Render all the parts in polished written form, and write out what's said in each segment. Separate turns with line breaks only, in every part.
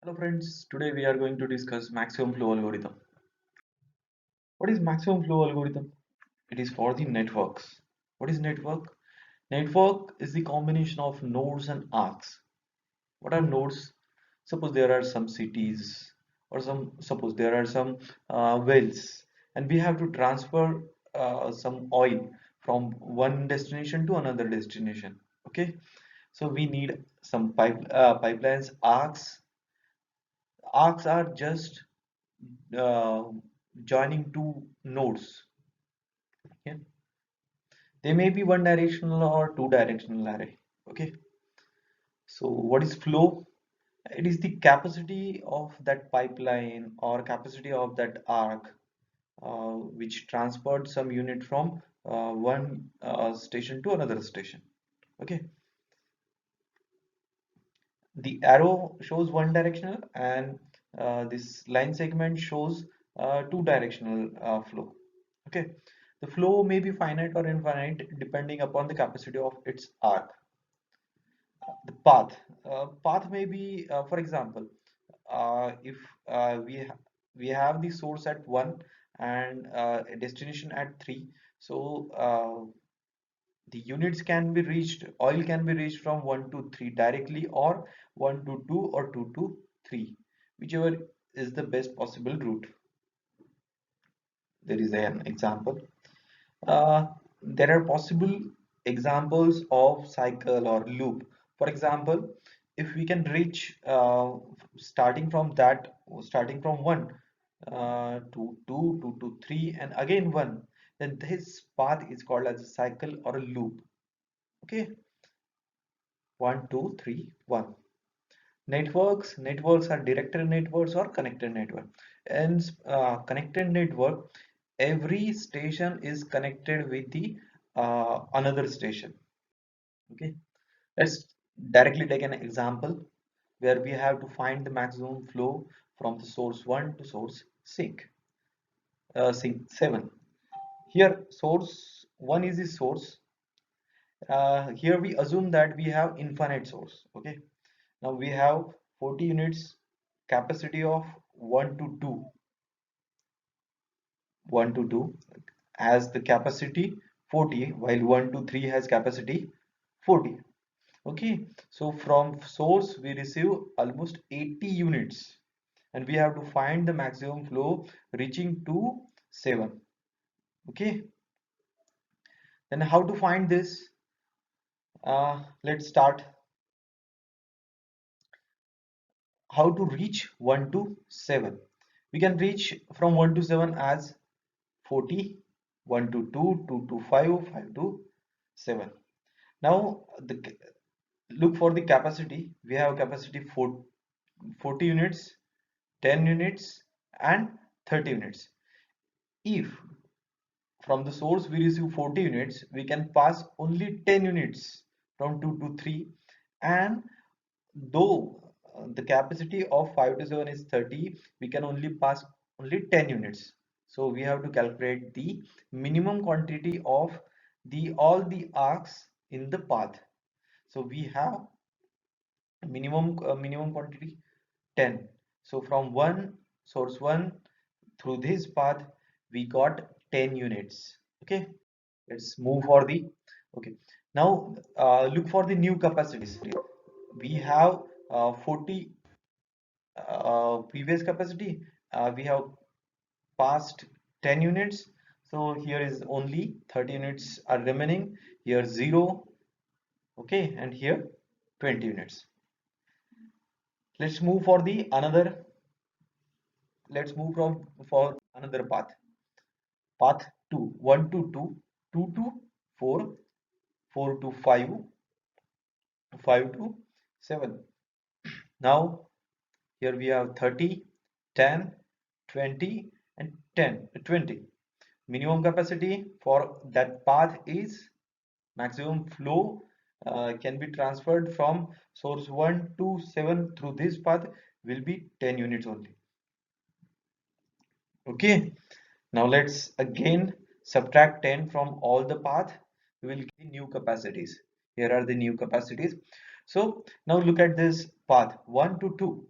Hello friends, today we are going to discuss maximum flow algorithm. What is maximum flow algorithm? It is for the networks. What is network? Network is the combination of nodes and arcs. What are nodes? Suppose there are some cities or suppose there are some wells and we have to transfer some oil from one destination to another destination. Okay, so we need some pipelines. Arcs are just uh, joining two nodes. Okay, they may be one directional or two directional array. Okay, so what is flow? It is the capacity of that pipeline or capacity of that arc which transports some unit from one station to another station. Okay, the arrow shows one directional and this line segment shows two directional flow. Okay, the flow may be finite or infinite depending upon the capacity of its arc. The path may be, for example, if we have the source at 1 and a destination at 3, so the units can be reached, oil can be reached from 1 to 3 directly, or 1 to 2 or 2 to 3, whichever is the best possible route. There is an example. There are possible examples of cycle or loop. For example, if we can reach starting from 1 to 2 to 3 and again 1, then this path is called as a cycle or a loop. Okay, 1 2 3 1. Networks are directed networks or connected network. And connected network, every station is connected with the another station. Okay, let's directly take an example where we have to find the maximum flow from the source 1 to source sink 7. Here source 1 is the source. Here we assume that we have infinite source. Okay, now we have 40 units capacity of 1 to 2, 1 to 2 has the capacity 40, while 1 to 3 has capacity 40. Okay, so from source we receive almost 80 units and we have to find the maximum flow reaching to 7. Okay, then how to find this? Let's start. How to reach 1 to 7? We can reach from 1 to 7 as 40, 1 to 2, 2 to 5, 5 to 7. Now look for the capacity. We have capacity for 40 units, 10 units and 30 units. If from the source we receive 40 units, we can pass only 10 units from 2 to 3, and though the capacity of 5 to 7 is 30, we can only pass only 10 units. So we have to calculate the minimum quantity of the all the arcs in the path. So we have minimum quantity 10. So from one source 1 through this path we got 10 units. Okay, let's move for the okay. Now look for the new capacities. We have 40 previous capacity, we have passed 10 units, so here is only 30 units are remaining. Here 0, okay, and here 20 units. Let's move for the another. Let's move from for another path 2, 1 to 2, 2 to 4, 4 to 5, 5 to 7. Now here we have 30, 10, 20 and 10 20. Minimum capacity for that path is maximum flow can be transferred from source 1 to 7 through this path will be 10 units only. Okay, now let's again subtract 10 from all the path. We will get new capacities. Here are the new capacities. So now look at this path 1 to 2.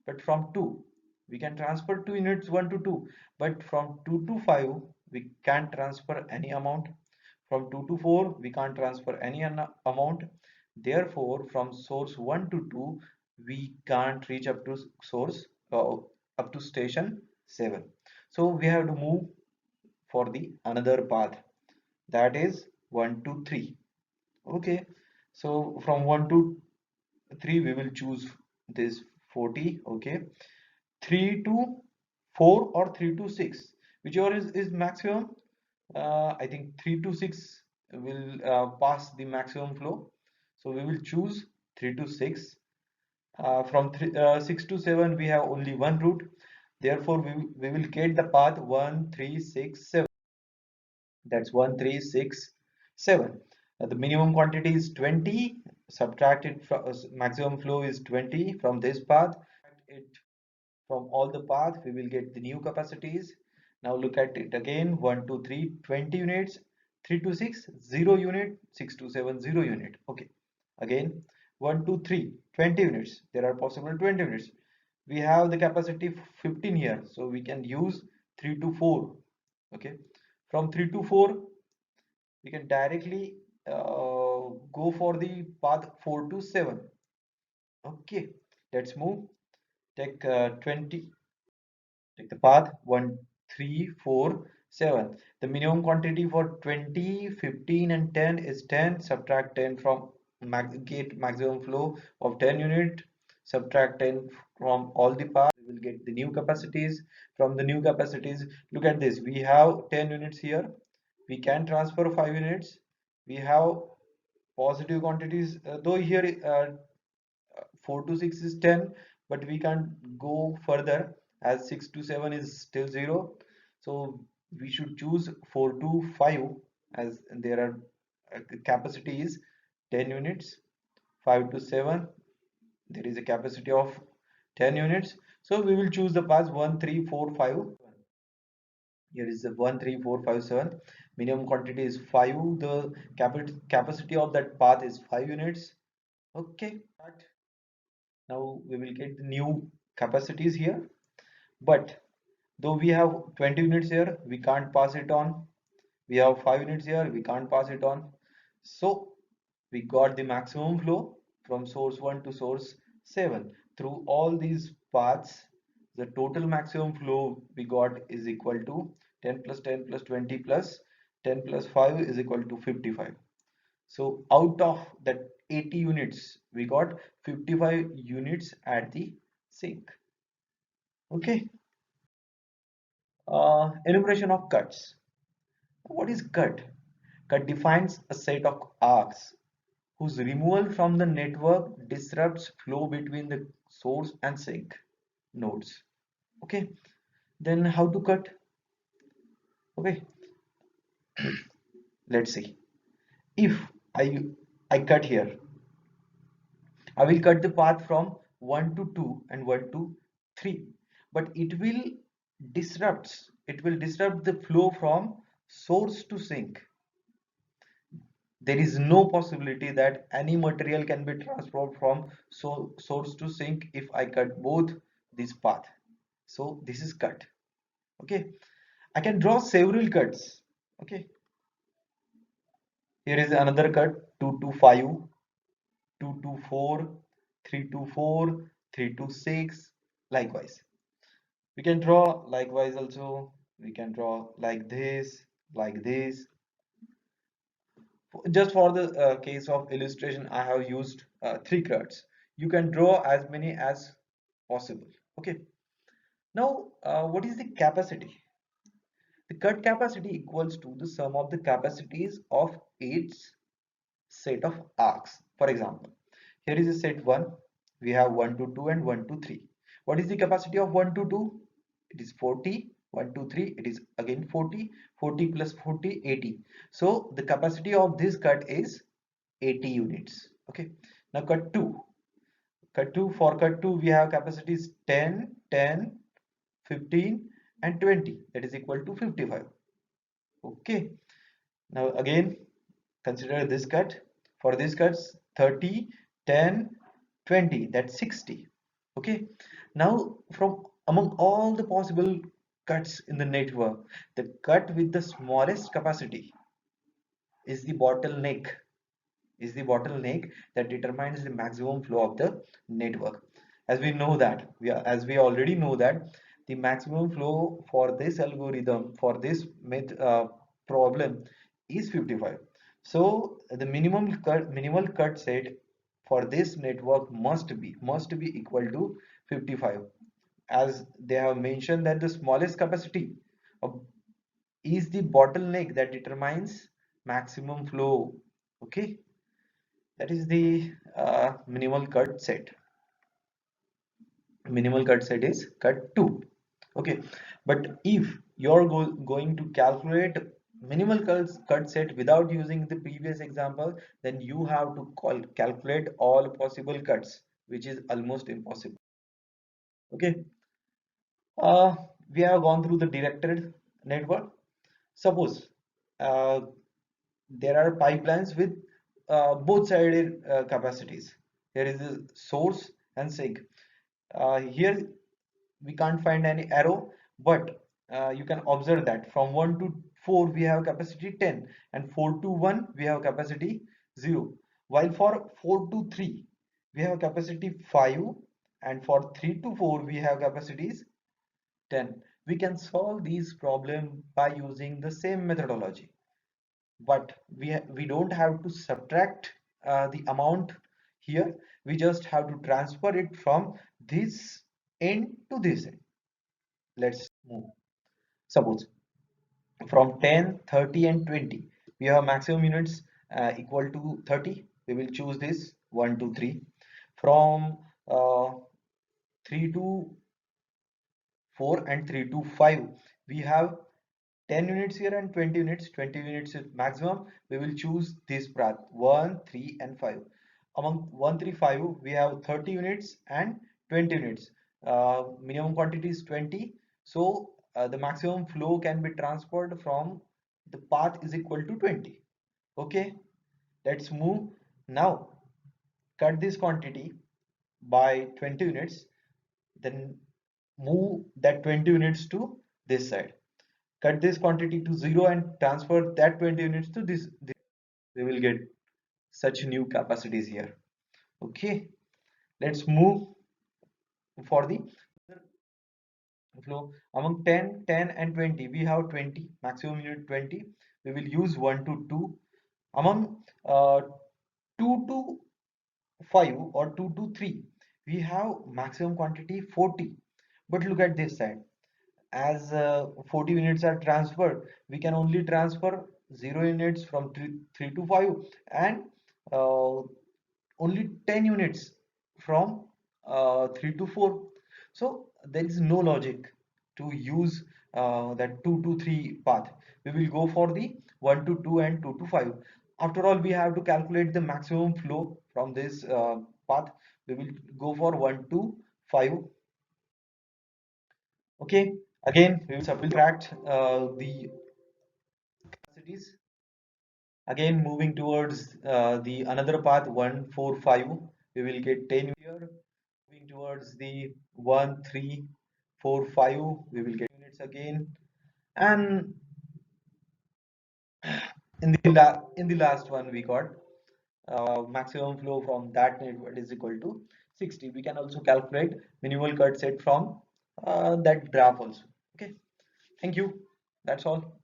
but from 2 we can transfer 2 units, 1 to 2, but from 2 to 5 we can't transfer any amount. From 2 to 4 we can't transfer any amount. Therefore from source 1 to 2 we can't reach up to source up to station 7. So we have to move for the another path, that is 1 to 3. Okay, so from 1 to 3 we will choose this 40. Okay, 3 to 4 or 3 to 6, whichever is maximum. I think 3 to 6 will pass the maximum flow, so we will choose 3 to 6. From 6 to 7 we have only one route, therefore we will get the path 1 3 6 7. That's 1 3 6 7. The minimum quantity is 20, subtracted from maximum flow is 20 from this path. It from all the path we will get the new capacities. Now look at it again, 1 2 3 20 units, 3 to 6 0 unit, 6 to 7 0 unit. Okay, again 1 2 3 20 units, there are possible 20 units. We have the capacity 15 here, so we can use 3 to 4. Okay, from 3 to 4 we can directly go for the path 4 to 7. Okay, let's move. Take 20. Take the path 1 3 4 7. The minimum quantity for 20, 15 and 10 is 10. Subtract 10 from get maximum flow of 10 unit. Subtract 10 from all the paths. We will get the new capacities. From the new capacities, look at this. We have 10 units here. We can transfer 5 units. We have positive quantities, though here 4 to 6 is 10, but we can't go further as 6 to 7 is still 0. So we should choose 4 to 5, as there are capacity is 10 units. 5 to 7 there is a capacity of 10 units, so we will choose the paths 1 3 4 5. Here is the 1 3 4 5 7. Minimum quantity is 5. The capacity of that path is 5 units. Okay, now we will get the new capacities here, but though we have 20 units here we can't pass it on. We have 5 units here, we can't pass it on. So we got the maximum flow from source 1 to source 7 through all these paths. The total maximum flow we got is equal to 10 plus 10 plus 20 plus 10 plus 5 is equal to 55. So out of that 80 units, we got 55 units at the sink. Okay. Enumeration of cuts. What is cut? Cut defines a set of arcs whose removal from the network disrupts flow between the source and sink nodes. Okay. Then how to cut? Okay. Let's see. If I cut here, I will cut the path from 1 to 2 and 1 to 3, but it will disrupt the flow from source to sink. There is no possibility that any material can be transferred from source to sink if I cut both this path. So this is cut. Okay, I can draw several cuts. Okay, here is another cut, 2 to 5, 2 to 4, 3 to 4, 3 to 6. Likewise we can draw likewise also. We can draw like this, like this. Just for the case of illustration I have used 3 cuts. You can draw as many as possible. Okay, now what is the capacity? The cut capacity equals to the sum of the capacities of its set of arcs. For example, here is a set 1. We have 1 to 2 and 1 to 3. What is the capacity of 1 to 2? It is 40. 1 to 3 it is again 40. 40 plus 40 80. So the capacity of this cut is 80 units. Okay, now cut 2. Cut 2, for cut 2 we have capacities 10, 10, 15 and 20, that is equal to 55. Okay, now again consider this cut. For this cuts 30, 10, 20, that's 60. Okay, Now from among all the possible cuts in the network, the cut with the smallest capacity is the bottleneck, that determines the maximum flow of the network. As we know that, as we already know that the maximum flow for this algorithm, for this problem is 55. So the minimal cut set for this network must be equal to 55, as they have mentioned that the smallest capacity of, is the bottleneck that determines maximum flow. Okay, that is the minimal cut set. Minimal cut set is cut 2. Okay, but if you're going to calculate minimal cut set without using the previous example, then you have to calculate all possible cuts, which is almost impossible. Okay, uh, we have gone through the directed network. Suppose uh, there are pipelines with both sided capacities. Here is the source and sink. Here we can't find any arrow, but you can observe that from 1 to 4 we have capacity 10, and 4 to 1 we have capacity 0, while for 4 to 3 we have capacity 5, and for 3 to 4 we have capacities 10. We can solve these problem by using the same methodology, but we don't have to subtract the amount here. We just have to transfer it from this end to this end. Let's move. Suppose from 10, 30 and 20 we have maximum units equal to 30. We will choose this 1 2 3. From 3 to 4 and 3 to 5 we have 10 units here and 20 units. 20 units is maximum. We will choose this path 1 3 and 5. Among 1 3 5 we have 30 units and 20 units. Minimum quantity is 20, so the maximum flow can be transferred from the path is equal to 20. Okay, let's move. Now cut this quantity by 20 units, then move that 20 units to this side. Cut this quantity to 0 and transfer that 20 units to this. We will get such new capacities here. Okay, let's move for the flow. Among 10, 10 and 20 we have 20 maximum unit 20. We will use 1 to 2. Among 2 to 5 or 2 to 3 we have maximum quantity 40. But look at this side, as 40 units are transferred, we can only transfer 0 units from 3 to 5, and uh, only 10 units from 3 to 4. So there is no logic to use that 2 to 3 path. We will go for the 1 to 2 and 2 to 5. After all, we have to calculate the maximum flow from this path. We will go for 1 to 5. Okay, again we will subtract the capacities. Again moving towards the another path 1 4 5, we will get 10 here. Moving towards the 1 3 4 5, we will get units again. And in the last one we got maximum flow from that network is equal to 60. We can also calculate minimal cut set from that graph also. Okay, thank you, that's all.